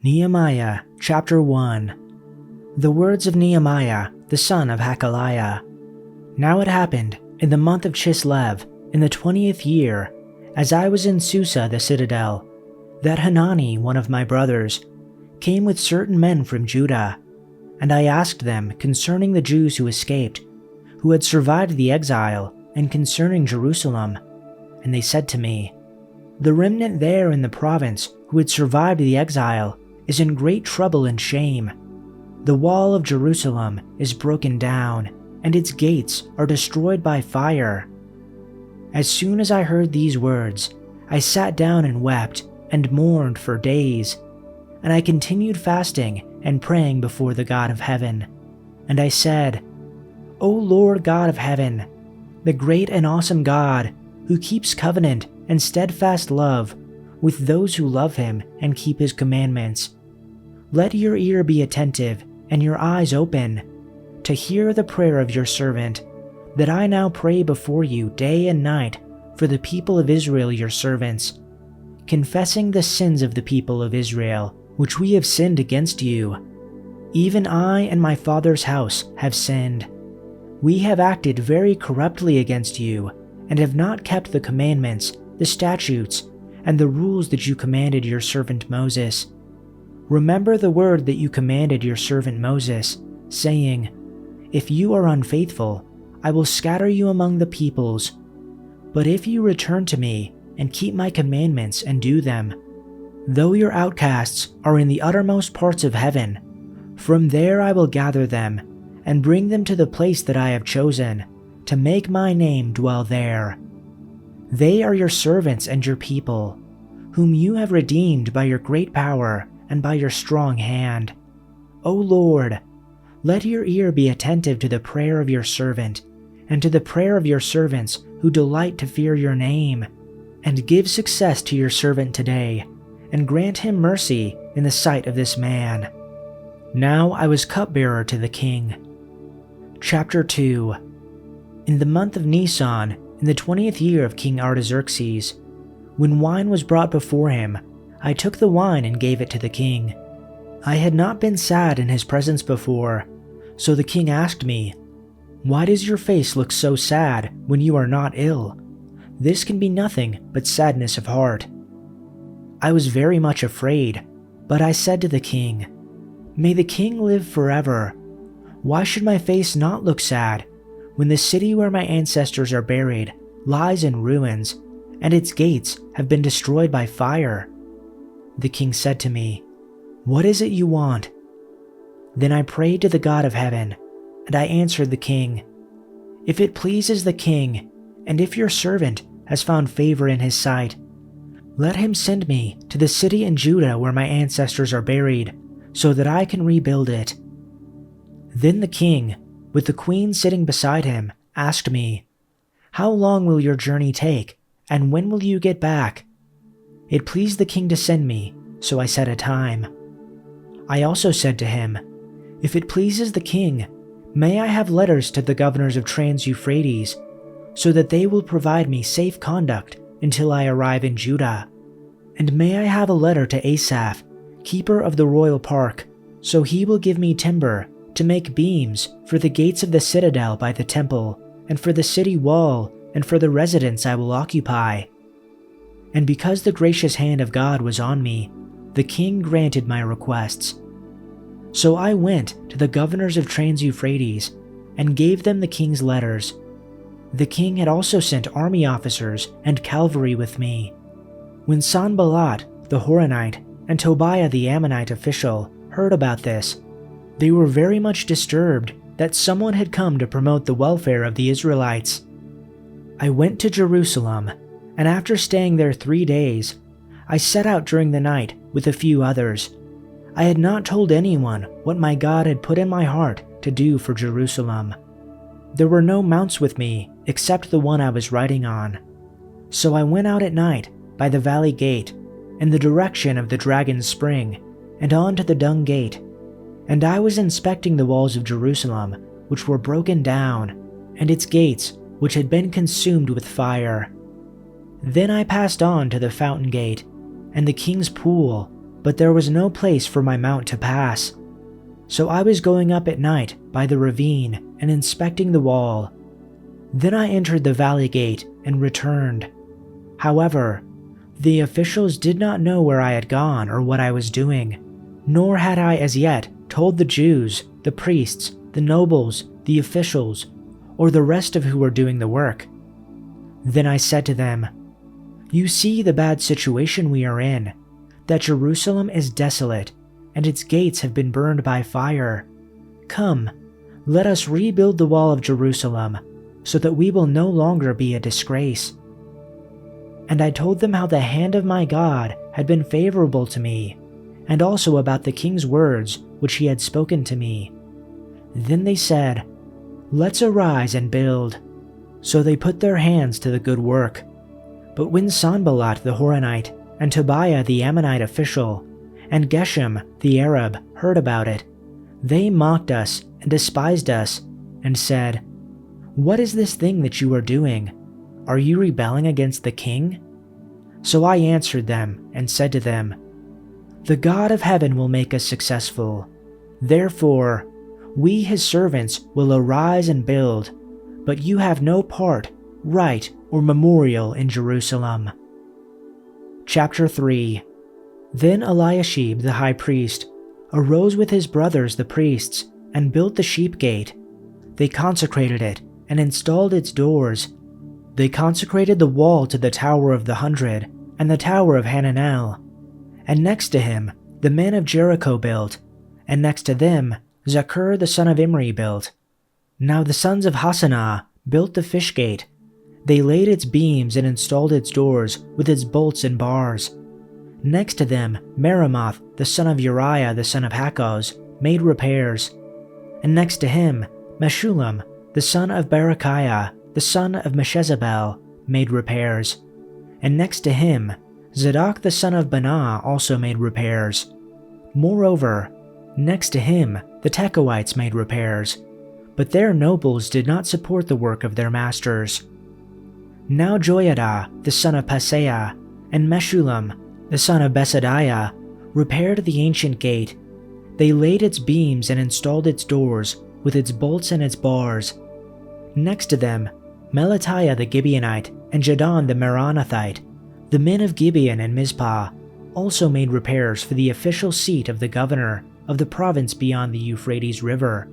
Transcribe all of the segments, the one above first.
Nehemiah chapter 1. The words of Nehemiah, the son of Hakaliah. Now it happened, in the month of Chislev, in the 20th year, as I was in Susa the citadel, that Hanani, one of my brothers, came with certain men from Judah, and I asked them concerning the Jews who escaped, who had survived the exile, and concerning Jerusalem. And they said to me, "The remnant there in the province who had survived the exile is in great trouble and shame. The wall of Jerusalem is broken down, and its gates are destroyed by fire." As soon as I heard these words, I sat down and wept and mourned for days, and I continued fasting and praying before the God of heaven. And I said, "O Lord God of heaven, the great and awesome God, who keeps covenant and steadfast love with those who love him and keep his commandments, let your ear be attentive and your eyes open to hear the prayer of your servant, that I now pray before you day and night for the people of Israel your servants, confessing the sins of the people of Israel, which we have sinned against you. Even I and my father's house have sinned. We have acted very corruptly against you, and have not kept the commandments, the statutes, and the rules that you commanded your servant Moses. Remember the word that you commanded your servant Moses, saying, 'If you are unfaithful, I will scatter you among the peoples. But if you return to me and keep my commandments and do them, though your outcasts are in the uttermost parts of heaven, from there I will gather them and bring them to the place that I have chosen, to make my name dwell there. They are your servants and your people, whom you have redeemed by your great power and by your strong hand. O Lord, let your ear be attentive to the prayer of your servant, and to the prayer of your servants who delight to fear your name, and give success to your servant today, and grant him mercy in the sight of this man." Now I was cupbearer to the king. Chapter 2. In the month of Nisan, in the 20th year of King Artaxerxes, when wine was brought before him, I took the wine and gave it to the king. I had not been sad in his presence before, so the king asked me, "Why does your face look so sad when you are not ill? This can be nothing but sadness of heart." I was very much afraid, but I said to the king, "May the king live forever. Why should my face not look sad when the city where my ancestors are buried lies in ruins, and its gates have been destroyed by fire?" The king said to me, "What is it you want?" Then I prayed to the God of heaven, and I answered the king, "If it pleases the king, and if your servant has found favor in his sight, let him send me to the city in Judah where my ancestors are buried, so that I can rebuild it." Then the king, with the queen sitting beside him, asked me, "How long will your journey take, and when will you get back?" It pleased the king to send me, so I set a time. I also said to him, "If it pleases the king, may I have letters to the governors of Trans-Euphrates, so that they will provide me safe conduct until I arrive in Judah? And may I have a letter to Asaph, keeper of the royal park, so he will give me timber to make beams for the gates of the citadel by the temple, and for the city wall, and for the residence I will occupy." And because the gracious hand of God was on me, the king granted my requests. So I went to the governors of Trans-Euphrates and gave them the king's letters. The king had also sent army officers and cavalry with me. When Sanballat the Horonite and Tobiah the Ammonite official heard about this, they were very much disturbed that someone had come to promote the welfare of the Israelites. I went to Jerusalem, and after staying there 3 days, I set out during the night with a few others. I had not told anyone what my God had put in my heart to do for Jerusalem. There were no mounts with me except the one I was riding on. So I went out at night by the valley gate, in the direction of the Dragon's Spring, and on to the Dung Gate. And I was inspecting the walls of Jerusalem, which were broken down, and its gates, which had been consumed with fire. Then I passed on to the Fountain Gate, and the King's Pool, but there was no place for my mount to pass. So I was going up at night by the ravine and inspecting the wall. Then I entered the valley gate and returned. However, the officials did not know where I had gone or what I was doing, nor had I as yet told the Jews, the priests, the nobles, the officials, or the rest of who were doing the work. Then I said to them, "You see the bad situation we are in, that Jerusalem is desolate, and its gates have been burned by fire. Come, let us rebuild the wall of Jerusalem, so that we will no longer be a disgrace." And I told them how the hand of my God had been favorable to me, and also about the king's words which he had spoken to me. Then they said, "Let's arise and build." So they put their hands to the good work. But when Sanballat the Horonite, and Tobiah the Ammonite official, and Geshem the Arab heard about it, they mocked us and despised us, and said, "What is this thing that you are doing? Are you rebelling against the king?" So I answered them and said to them, "The God of heaven will make us successful. Therefore, we his servants will arise and build, but you have no part, right, or memorial in Jerusalem." Chapter 3. Then Eliashib the high priest arose with his brothers the priests and built the sheep gate. They consecrated it and installed its doors. They consecrated the wall to the Tower of the 100 and the Tower of Hananel. And next to him the men of Jericho built, and next to them Zakur the son of Imri built. Now the sons of Hassanah built the fish gate. They laid its beams and installed its doors with its bolts and bars. Next to them Meremoth the son of Uriah the son of Hakkoz made repairs. And next to him Meshullam the son of Berechiah the son of Meshezabel made repairs. And next to him Zadok the son of Banah also made repairs. Moreover, next to him the Tekoites made repairs, but their nobles did not support the work of their masters. Now Joiada the son of Paseah and Meshullam the son of Besadiah repaired the ancient gate. They laid its beams and installed its doors with its bolts and its bars. Next to them Melatiah the Gibeonite and Jadon the Meronothite, the men of Gibeon and Mizpah, also made repairs for the official seat of the governor of the province beyond the Euphrates River.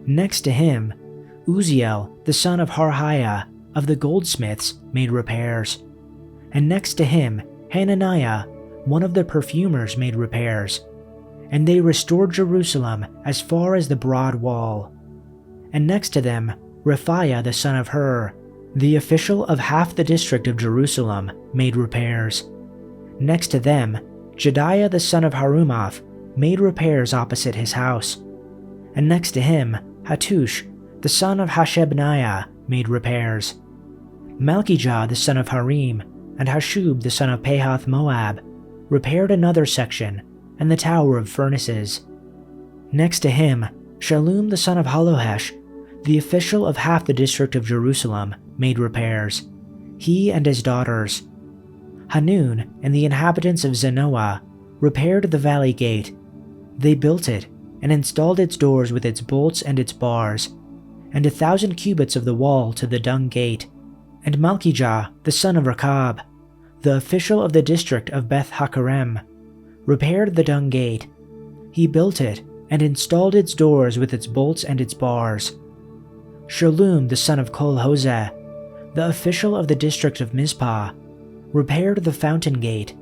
Next to him, Uzziel, the son of Harhiah, of the goldsmiths, made repairs. And next to him, Hananiah, one of the perfumers, made repairs. And they restored Jerusalem as far as the broad wall. And next to them, Rephaiah the son of Hur, the official of half the district of Jerusalem, made repairs. Next to them, Jediah the son of Harumath made repairs opposite his house. And next to him, Hattush, the son of Hashabniah, made repairs. Malchijah the son of Harim and Hashub the son of Pahath Moab repaired another section and the Tower of Furnaces. Next to him, Shallum the son of Halohesh, the official of half the district of Jerusalem, made repairs, he and his daughters. Hanun and the inhabitants of Zanoah repaired the valley gate. They built it and installed its doors with its bolts and its bars, and 1,000 cubits of the wall to the dung gate. And Malchijah the son of Rechab, the official of the district of Beth Hakerem, repaired the dung gate. He built it and installed its doors with its bolts and its bars. Shallum the son of Kol-Hoseh, the official of the district of Mizpah, repaired the fountain gate.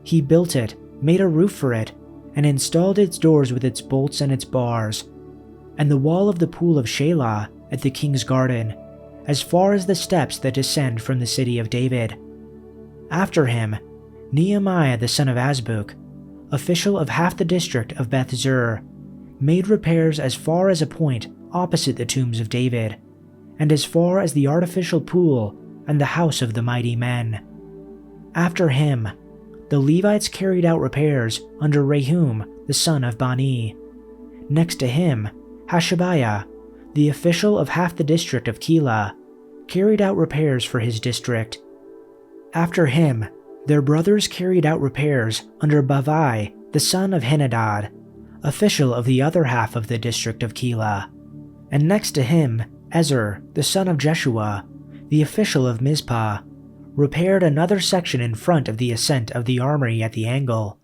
He built it, made a roof for it, and installed its doors with its bolts and its bars, and the wall of the pool of Shelah at the king's garden, as far as the steps that descend from the city of David. After him, Nehemiah the son of Azbuk, official of half the district of Beth Zur, made repairs as far as a point opposite the tombs of David, and as far as the artificial pool and the house of the mighty men. After him, the Levites carried out repairs under Rehum the son of Bani. Next to him, Hashabiah, the official of half the district of Keilah, carried out repairs for his district. After him, Their brothers carried out repairs under Bavai, the son of Henadad, official of the other half of the district of Keilah, and next to him, Ezer, the son of Jeshua, the official of Mizpah, repaired another section in front of the ascent of the armory at the angle.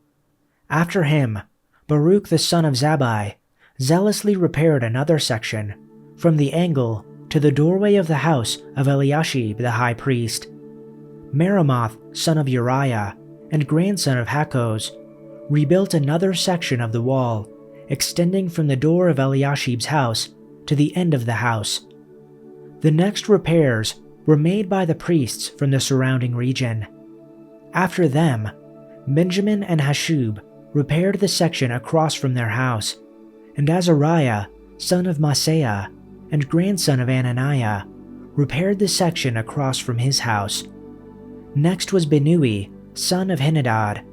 After him, Baruch the son of Zabbai zealously repaired another section, from the angle to the doorway of the house of Eliashib the high priest. Meremoth, son of Uriah, and grandson of Hakkoz, rebuilt another section of the wall, extending from the door of Eliashib's house to the end of the house. The next repairs were made by the priests from the surrounding region. After them, Benjamin and Hashub repaired the section across from their house, and Azariah, son of Maaseiah, and grandson of Ananiah, repaired the section across from his house. Next was Benui, son of Henadad,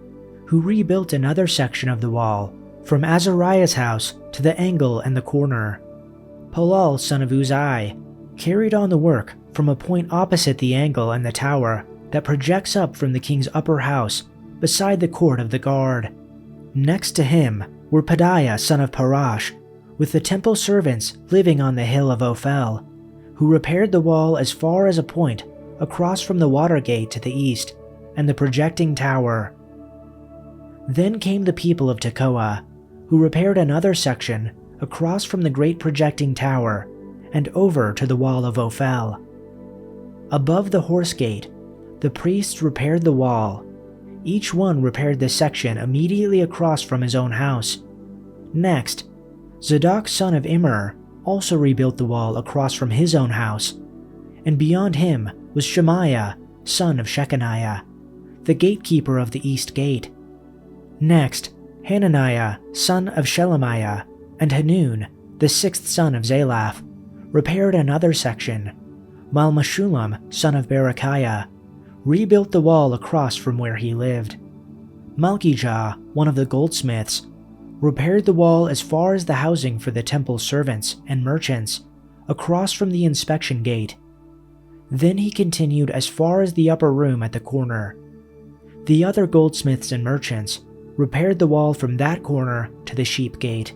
who rebuilt another section of the wall, from Azariah's house to the angle and the corner. Palal, son of Uzai, carried on the work from a point opposite the angle and the tower that projects up from the king's upper house beside the court of the guard. Next to him were Pedaiah, son of Parash, with the temple servants living on the hill of Ophel, who repaired the wall as far as a point across from the water gate to the east and the projecting tower. Then came the people of Tekoa, who repaired another section across from the great projecting tower and over to the wall of Ophel. Above the horse gate, the priests repaired the wall. Each one repaired the section immediately across from his own house. Next, Zadok son of Immer also rebuilt the wall across from his own house, and beyond him was Shemaiah, son of Shechaniah, the gatekeeper of the east gate. Next, Hananiah, son of Shelemiah, and Hanun, the sixth son of Zalaph, repaired another section, while Meshullam, son of Berechiah, rebuilt the wall across from where he lived. Malchijah, one of the goldsmiths, repaired the wall as far as the housing for the temple servants and merchants, across from the inspection gate. Then he continued as far as the upper room at the corner. The other goldsmiths and merchants repaired the wall from that corner to the sheep gate.